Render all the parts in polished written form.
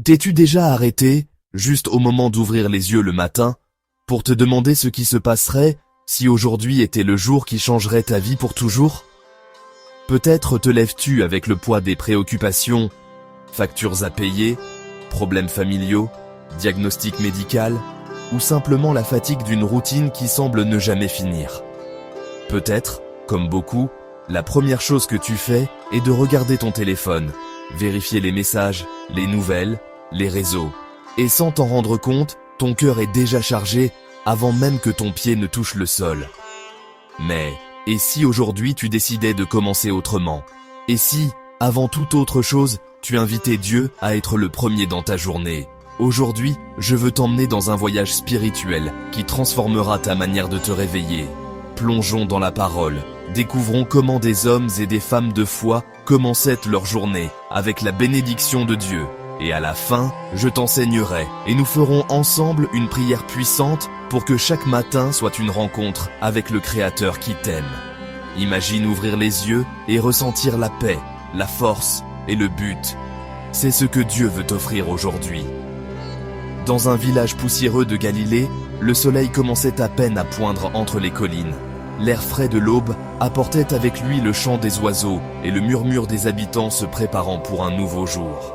T'es-tu déjà arrêté, juste au moment d'ouvrir les yeux le matin, pour te demander ce qui se passerait si aujourd'hui était le jour qui changerait ta vie pour toujours? Peut-être te lèves-tu avec le poids des préoccupations, factures à payer, problèmes familiaux, diagnostic médical, ou simplement la fatigue d'une routine qui semble ne jamais finir. Peut-être, comme beaucoup, la première chose que tu fais est de regarder ton téléphone, vérifier les messages, les nouvelles, les réseaux. Et sans t'en rendre compte, ton cœur est déjà chargé avant même que ton pied ne touche le sol. Mais, et si aujourd'hui tu décidais de commencer autrement? Et si, avant toute autre chose, tu invitais Dieu à être le premier dans ta journée? Aujourd'hui, je veux t'emmener dans un voyage spirituel qui transformera ta manière de te réveiller. Plongeons dans la parole, découvrons comment des hommes et des femmes de foi commençaient leur journée avec la bénédiction de Dieu. Et à la fin, je t'enseignerai et nous ferons ensemble une prière puissante pour que chaque matin soit une rencontre avec le Créateur qui t'aime. Imagine ouvrir les yeux et ressentir la paix, la force et le but. C'est ce que Dieu veut t'offrir aujourd'hui. Dans un village poussiéreux de Galilée, le soleil commençait à peine à poindre entre les collines. L'air frais de l'aube apportait avec lui le chant des oiseaux et le murmure des habitants se préparant pour un nouveau jour.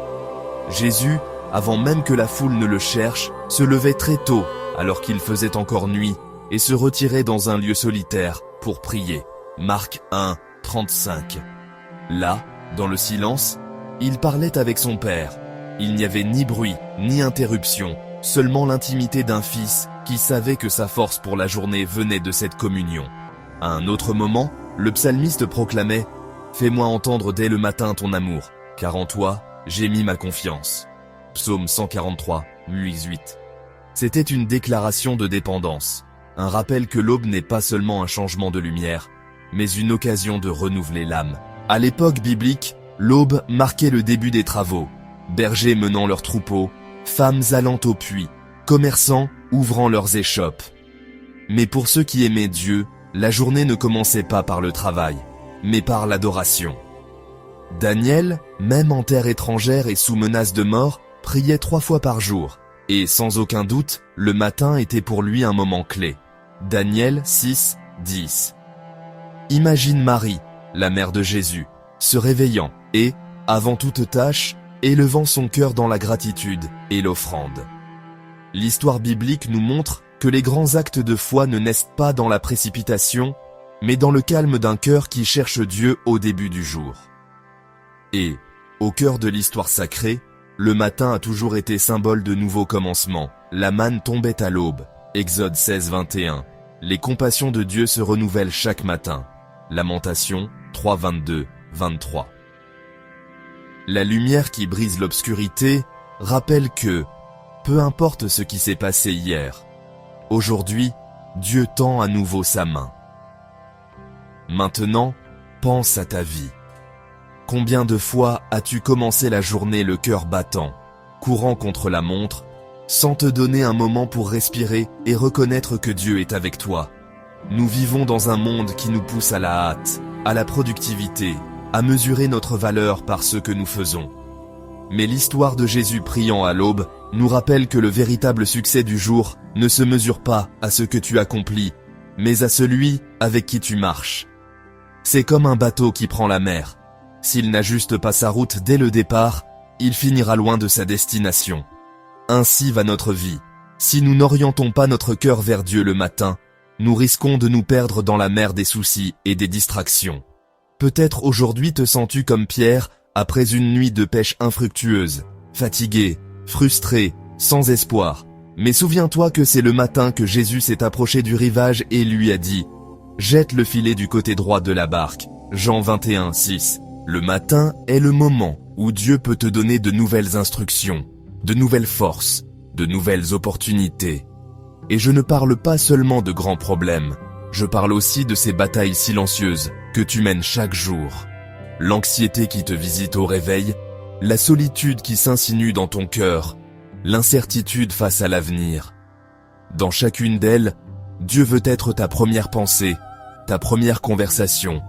Jésus, avant même que la foule ne le cherche, se levait très tôt, alors qu'il faisait encore nuit, et se retirait dans un lieu solitaire pour prier. Marc 1, 35. Là, dans le silence, il parlait avec son Père. Il n'y avait ni bruit, ni interruption, seulement l'intimité d'un fils qui savait que sa force pour la journée venait de cette communion. À un autre moment, le psalmiste proclamait « Fais-moi entendre dès le matin ton amour, car en toi, j'ai mis ma confiance. » Psaume 143, 8. C'était une déclaration de dépendance, un rappel que l'aube n'est pas seulement un changement de lumière, mais une occasion de renouveler l'âme. À l'époque biblique, l'aube marquait le début des travaux. Bergers menant leurs troupeaux, femmes allant au puits, commerçants ouvrant leurs échoppes. Mais pour ceux qui aimaient Dieu, la journée ne commençait pas par le travail, mais par l'adoration. Daniel, même en terre étrangère et sous menace de mort, priait 3 fois par jour, et sans aucun doute, le matin était pour lui un moment clé. Daniel 6, 10. Imagine Marie, la mère de Jésus, se réveillant et, avant toute tâche, élevant son cœur dans la gratitude et l'offrande. L'histoire biblique nous montre que les grands actes de foi ne naissent pas dans la précipitation, mais dans le calme d'un cœur qui cherche Dieu au début du jour. Et, au cœur de l'histoire sacrée, le matin a toujours été symbole de nouveaux commencements. La manne tombait à l'aube. Exode 16, 21. Les compassions de Dieu se renouvellent chaque matin. Lamentation 3, 22, 23. La lumière qui brise l'obscurité rappelle que, peu importe ce qui s'est passé hier, aujourd'hui, Dieu tend à nouveau sa main. Maintenant, pense à ta vie. Combien de fois as-tu commencé la journée le cœur battant, courant contre la montre, sans te donner un moment pour respirer et reconnaître que Dieu est avec toi? Nous vivons dans un monde qui nous pousse à la hâte, à la productivité, à mesurer notre valeur par ce que nous faisons. Mais l'histoire de Jésus priant à l'aube nous rappelle que le véritable succès du jour ne se mesure pas à ce que tu accomplis, mais à celui avec qui tu marches. C'est comme un bateau qui prend la mer. S'il n'ajuste pas sa route dès le départ, il finira loin de sa destination. Ainsi va notre vie. Si nous n'orientons pas notre cœur vers Dieu le matin, nous risquons de nous perdre dans la mer des soucis et des distractions. Peut-être aujourd'hui te sens-tu comme Pierre après une nuit de pêche infructueuse, fatigué, frustré, sans espoir. Mais souviens-toi que c'est le matin que Jésus s'est approché du rivage et lui a dit « Jette le filet du côté droit de la barque ». Jean 21, 6. Le matin est le moment où Dieu peut te donner de nouvelles instructions, de nouvelles forces, de nouvelles opportunités. Et je ne parle pas seulement de grands problèmes, je parle aussi de ces batailles silencieuses que tu mènes chaque jour. L'anxiété qui te visite au réveil, la solitude qui s'insinue dans ton cœur, l'incertitude face à l'avenir. Dans chacune d'elles, Dieu veut être ta première pensée, ta première conversation,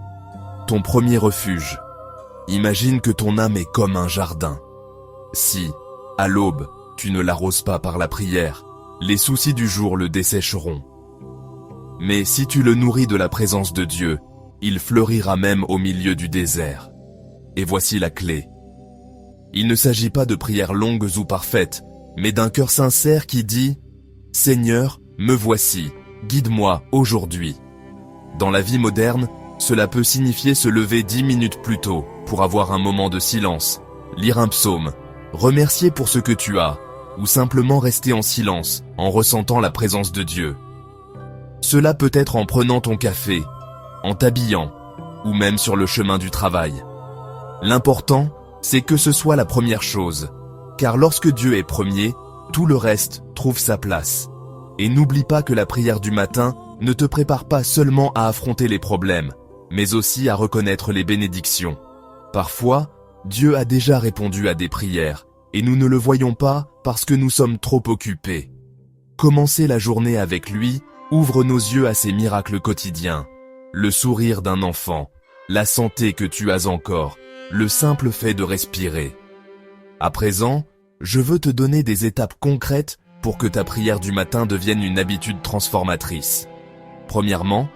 ton premier refuge. Imagine que ton âme est comme un jardin. Si, À l'aube, tu ne l'arroses pas par la prière, les soucis du jour le dessécheront. Mais si tu le nourris de la présence de Dieu, il fleurira même au milieu du désert. Et voici la clé. Il ne s'agit pas de prières longues ou parfaites, mais d'un cœur sincère qui dit « Seigneur, me voici, guide-moi aujourd'hui ». Dans la vie moderne, cela peut signifier se lever 10 minutes plus tôt pour avoir un moment de silence, lire un psaume, remercier pour ce que tu as, ou simplement rester en silence en ressentant la présence de Dieu. Cela peut être en prenant ton café, en t'habillant, ou même sur le chemin du travail. L'important, c'est que ce soit la première chose, car lorsque Dieu est premier, tout le reste trouve sa place. Et n'oublie pas que la prière du matin ne te prépare pas seulement à affronter les problèmes, mais aussi à reconnaître les bénédictions. Parfois, Dieu a déjà répondu à des prières, et nous ne le voyons pas parce que nous sommes trop occupés. Commencer la journée avec lui ouvre nos yeux à ses miracles quotidiens. Le sourire d'un enfant, la santé que tu as encore, le simple fait de respirer. À présent, je veux te donner des étapes concrètes pour que ta prière du matin devienne une habitude transformatrice. Premièrement,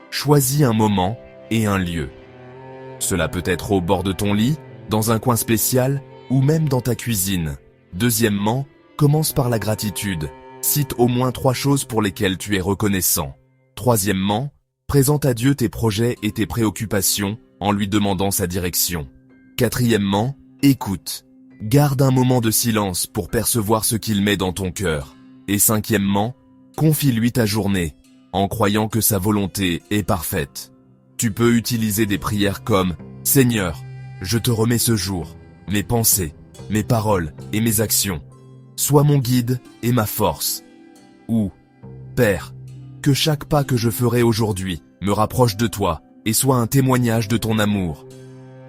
choisis un moment et un lieu. Cela peut être au bord de ton lit, dans un coin spécial ou même dans ta cuisine. Deuxièmement, commence par la gratitude. Cite au moins 3 choses pour lesquelles tu es reconnaissant. Troisièmement, présente à Dieu tes projets et tes préoccupations en lui demandant sa direction. Quatrièmement, écoute. Garde un moment de silence pour percevoir ce qu'il met dans ton cœur. Et cinquièmement, confie-lui ta journée, en croyant que sa volonté est parfaite. Tu peux utiliser des prières comme « Seigneur, je te remets ce jour, mes pensées, mes paroles et mes actions. Sois mon guide et ma force. » Ou « Père, que chaque pas que je ferai aujourd'hui me rapproche de toi et soit un témoignage de ton amour. »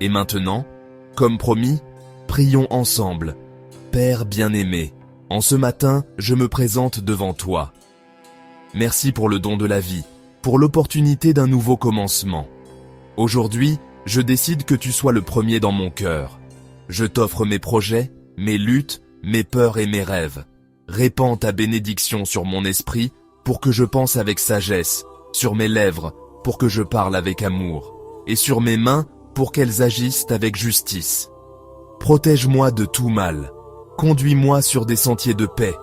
Et maintenant, comme promis, prions ensemble. Père bien-aimé, en ce matin, je me présente devant toi. Merci pour le don de la vie, pour l'opportunité d'un nouveau commencement. Aujourd'hui, je décide que tu sois le premier dans mon cœur. Je t'offre mes projets, mes luttes, mes peurs et mes rêves. Répands ta bénédiction sur mon esprit pour que je pense avec sagesse, sur mes lèvres pour que je parle avec amour, et sur mes mains pour qu'elles agissent avec justice. Protège-moi de tout mal, conduis-moi sur des sentiers de paix,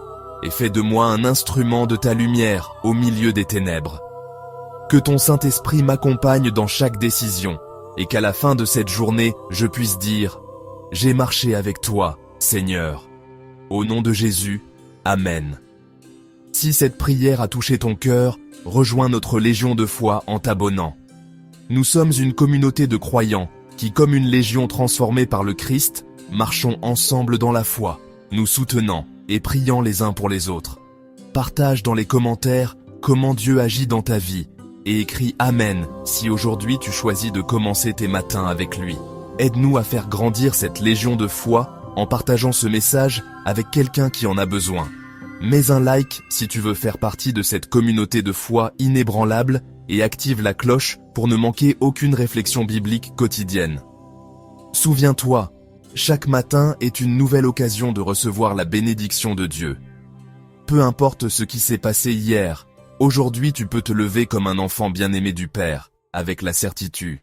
et fais de moi un instrument de ta lumière au milieu des ténèbres. Que ton Saint-Esprit m'accompagne dans chaque décision, et qu'à la fin de cette journée, je puisse dire « J'ai marché avec toi, Seigneur. » Au nom de Jésus, Amen. Si cette prière a touché ton cœur, rejoins notre Légion de foi en t'abonnant. Nous sommes une communauté de croyants qui, comme une légion transformée par le Christ, marchons ensemble dans la foi, nous soutenant et priant les uns pour les autres. Partage dans les commentaires comment Dieu agit dans ta vie et écris Amen si aujourd'hui tu choisis de commencer tes matins avec lui. Aide-nous à faire grandir cette légion de foi en partageant ce message avec quelqu'un qui en a besoin. Mets un like si tu veux faire partie de cette communauté de foi inébranlable et active la cloche pour ne manquer aucune réflexion biblique quotidienne. Souviens-toi, chaque matin est une nouvelle occasion de recevoir la bénédiction de Dieu. Peu importe ce qui s'est passé hier, aujourd'hui tu peux te lever comme un enfant bien-aimé du Père, avec la certitude